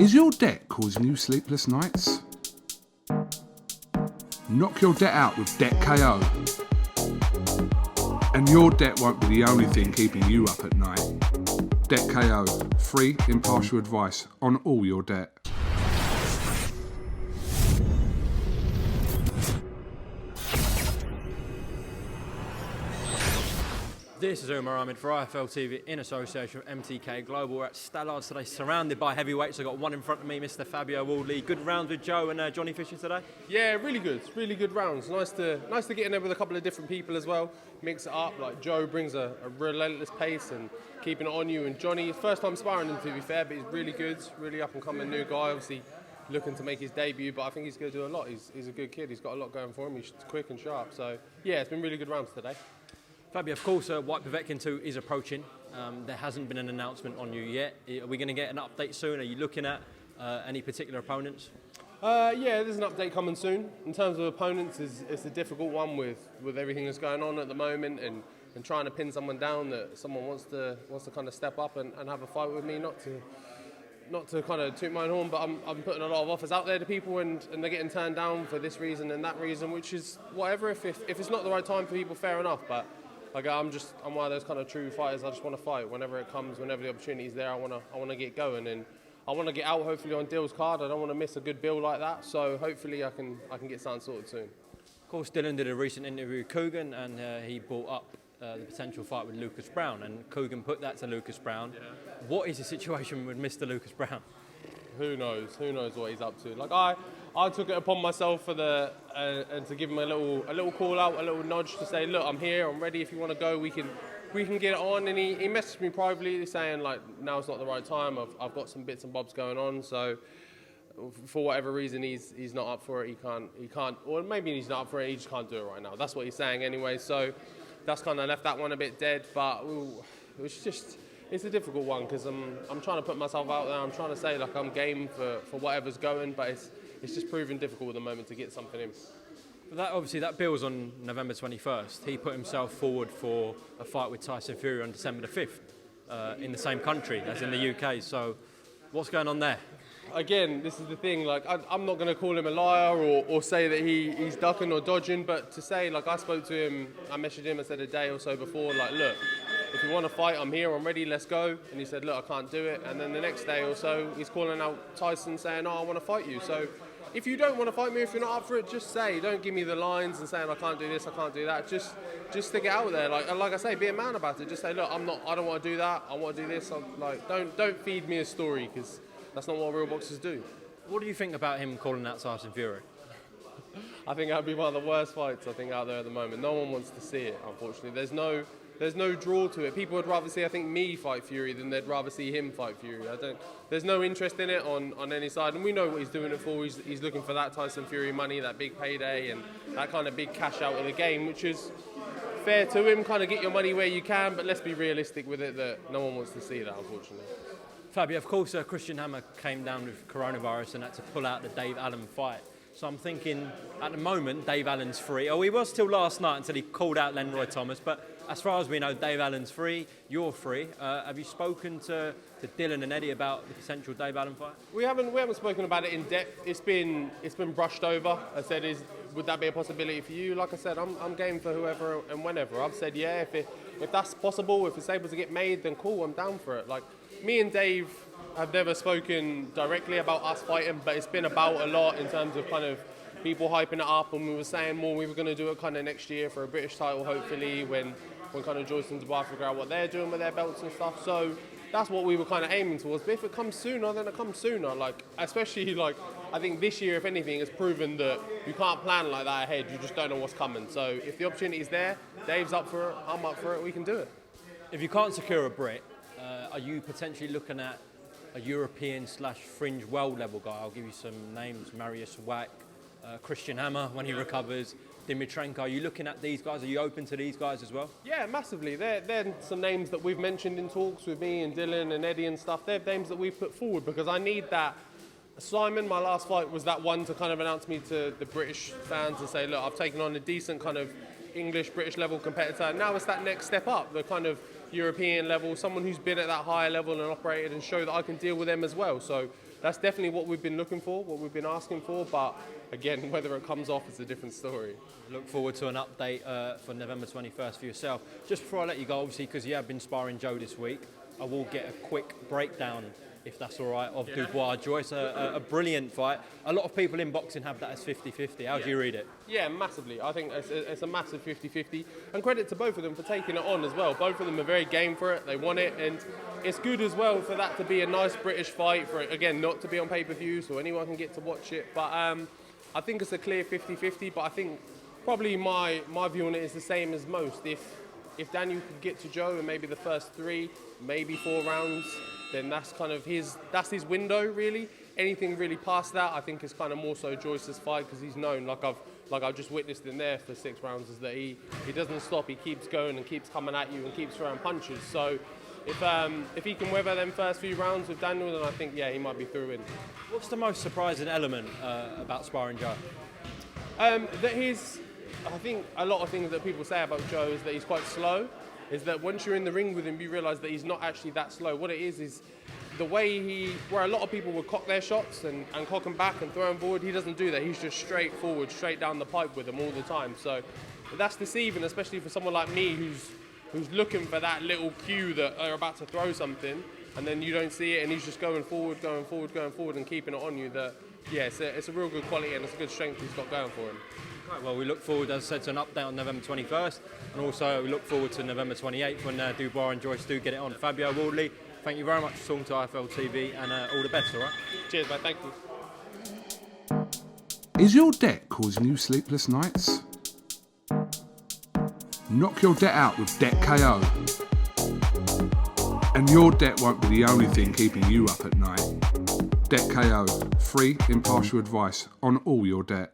Is your debt causing you sleepless nights? Knock your debt out with Debt KO. And your debt won't be the only thing keeping you up at night. Debt KO, free impartial advice on all your debt. This is UMAR AHMED for IFL TV in association with MTK Global. We're at Stallards today, surrounded by heavyweights. I've got one in front of me, Mr. Fabio Wardley. Good rounds with Joe and Johnny Fisher today? Yeah, really good rounds. Nice to get in there with a couple of different people as well. Mix it up. Like Joe brings a relentless pace and keeping it on you. And Johnny, first time sparring him to be fair, but he's really good, really up and coming new guy. Obviously looking to make his debut, but I think he's going to do a lot. He's a good kid. He's got a lot going for him. He's quick and sharp. So yeah, it's been really good rounds today. Fabio, of course, White Povetkin 2 is approaching. There hasn't been an announcement on you yet. Are we going to get an update soon? Are you looking at any particular opponents? Yeah, there's an update coming soon. In terms of opponents, it's a difficult one with everything that's going on at the moment and trying to pin someone down that someone wants to kind of step up and have a fight with me. Not to kind of toot my own horn, but I'm putting a lot of offers out there to people and they're getting turned down for this reason and that reason, which is whatever. If it's not the right time for people, fair enough. But like I'm one of those kind of true fighters. I just want to fight whenever it comes, whenever the opportunity is there. I want to get going and I want to get out hopefully on Dill's card. I don't want to miss a good bill like that. So hopefully I can get something sorted soon. Of course, Dylan did a recent interview with Coogan and he brought up the potential fight with Lucas Browne, and Coogan put that to Lucas Browne. Yeah. What is the situation with Mr. Lucas Browne? Who knows? Who knows what he's up to? Like I took it upon myself for and to give him a little call out, a little nudge to say, look, I'm here, I'm ready. If you want to go, we can get it on. And he messaged me privately saying like, now's not the right time. I've got some bits and bobs going on. So for whatever reason, he's not up for it. He can't, or maybe he's not up for it. He just can't do it right now. That's what he's saying anyway. So that's kind of left that one a bit dead. But it's a difficult one because I'm trying to put myself out there. I'm trying to say like I'm game for whatever's going, but it's just proving difficult at the moment to get something in. That bill's on November 21st. He put himself forward for a fight with Tyson Fury on December the 5th in the same country as in the UK. So what's going on there? Again, this is the thing, like I'm not going to call him a liar or say that he's ducking or dodging, but to say, like I spoke to him, I messaged him, I said a day or so before, like, look, if you want to fight, I'm here, I'm ready, let's go. And he said, look, I can't do it. And then the next day or so, he's calling out Tyson saying, oh, I want to fight you. So if you don't want to fight me, if you're not up for it, just say. Don't give me the lines and saying, I can't do this, I can't do that. Just stick it out there. Like I say, be a man about it. Just say, look, I don't want to do that, I want to do this. Don't feed me a story, because that's not what real boxers do. What do you think about him calling out Tyson Fury? I think that would be one of the worst fights I think out there at the moment. No one wants to see it, unfortunately. There's no draw to it. People would rather see, I think, me fight Fury than they'd rather see him fight Fury. There's no interest in it on any side, and we know what he's doing it for. He's looking for that Tyson Fury money, that big payday, and that kind of big cash out of the game, which is fair to him. Kind of get your money where you can, but let's be realistic with it that no one wants to see that, unfortunately. Fabio, of course, Christian Hammer came down with coronavirus and had to pull out the Dave Allen fight. So I'm thinking, at the moment, Dave Allen's free. Oh, he was till last night until he called out Lenroy Thomas. But as far as we know, Dave Allen's free. You're free. Have you spoken to Dylan and Eddie about the potential Dave Allen fight? We haven't spoken about it in depth. It's been brushed over. I said, would that be a possibility for you? Like I said, I'm game for whoever and whenever. I've said, yeah, if that's possible, if it's able to get made, then cool, I'm down for it. Like, me and Dave have never spoken directly about us fighting, but it's been about a lot in terms of kind of people hyping it up, and we were saying more we were going to do it kind of next year for a British title, hopefully, when kind of Joyce and Dubai figure out what they're doing with their belts and stuff. So that's what we were kind of aiming towards. But if it comes sooner, then it comes sooner. Like, especially, like, I think this year, if anything, has proven that you can't plan like that ahead. You just don't know what's coming. So if the opportunity is there, Dave's up for it, I'm up for it, we can do it. If you can't secure a Brit, are you potentially looking at a European/fringe world level guy? I'll give you some names: Marius Wack, Christian Hammer when he recovers, Dimitrenko. Are you looking at these guys? Are you open to these guys as well? Yeah, massively. They're some names that we've mentioned in talks with me and Dylan and Eddie and stuff. They're names that we've put forward because I need that. Simon, my last fight, was that one to kind of announce me to the British fans and say, look, I've taken on a decent kind of English, British level competitor. Now it's that next step up, the kind of European level, someone who's been at that higher level and operated, and show that I can deal with them as well. So that's definitely what we've been looking for, what we've been asking for. But again, whether it comes off is a different story. Look forward to an update for November 21st for yourself. Just before I let you go, obviously, because you have been sparring Joe this week, I will get a quick breakdown, if that's all right, of Dubois-Joyce. A brilliant fight. A lot of people in boxing have that as 50-50. How do you read it? Yeah, massively. I think it's a massive 50-50. And credit to both of them for taking it on as well. Both of them are very game for it. They want it. And it's good as well for that to be a nice British fight, for it, again, not to be on pay-per-view so anyone can get to watch it. But I think it's a clear 50-50. But I think probably my view on it is the same as most. If Daniel could get to Joe in maybe the first 3, maybe 4 rounds, then that's kind of his window, really. Anything really past that, I think, is kind of more so Joyce's fight, because he's known, like I've just witnessed in there for 6 rounds, is that he doesn't stop. He keeps going and keeps coming at you and keeps throwing punches. So if he can weather them first few rounds with Daniel, then I think, yeah, he might be through in. What's the most surprising element about sparring Joe? I think a lot of things that people say about Joe is that he's quite slow. Is that once you're in the ring with him, you realise that he's not actually that slow. What it is the way where a lot of people would cock their shots and cock them back and throw them forward, he doesn't do that. He's just straight forward, straight down the pipe with them all the time. So that's deceiving, especially for someone like me who's looking for that little cue that they're about to throw something, and then you don't see it, and he's just going forward, and keeping it on you. That, yeah, it's a real good quality, and it's a good strength he's got going for him. Right, well, we look forward, as I said, to an update on November 21st, and also we look forward to November 28th when Dubois and Joyce do get it on. Fabio, Wardley, thank you very much for talking to IFL TV, and all the best, all right? Cheers, mate. Thank you. Is your debt causing you sleepless nights? Knock your debt out with Debt KO. And your debt won't be the only thing keeping you up at night. Debt KO, free impartial advice on all your debt.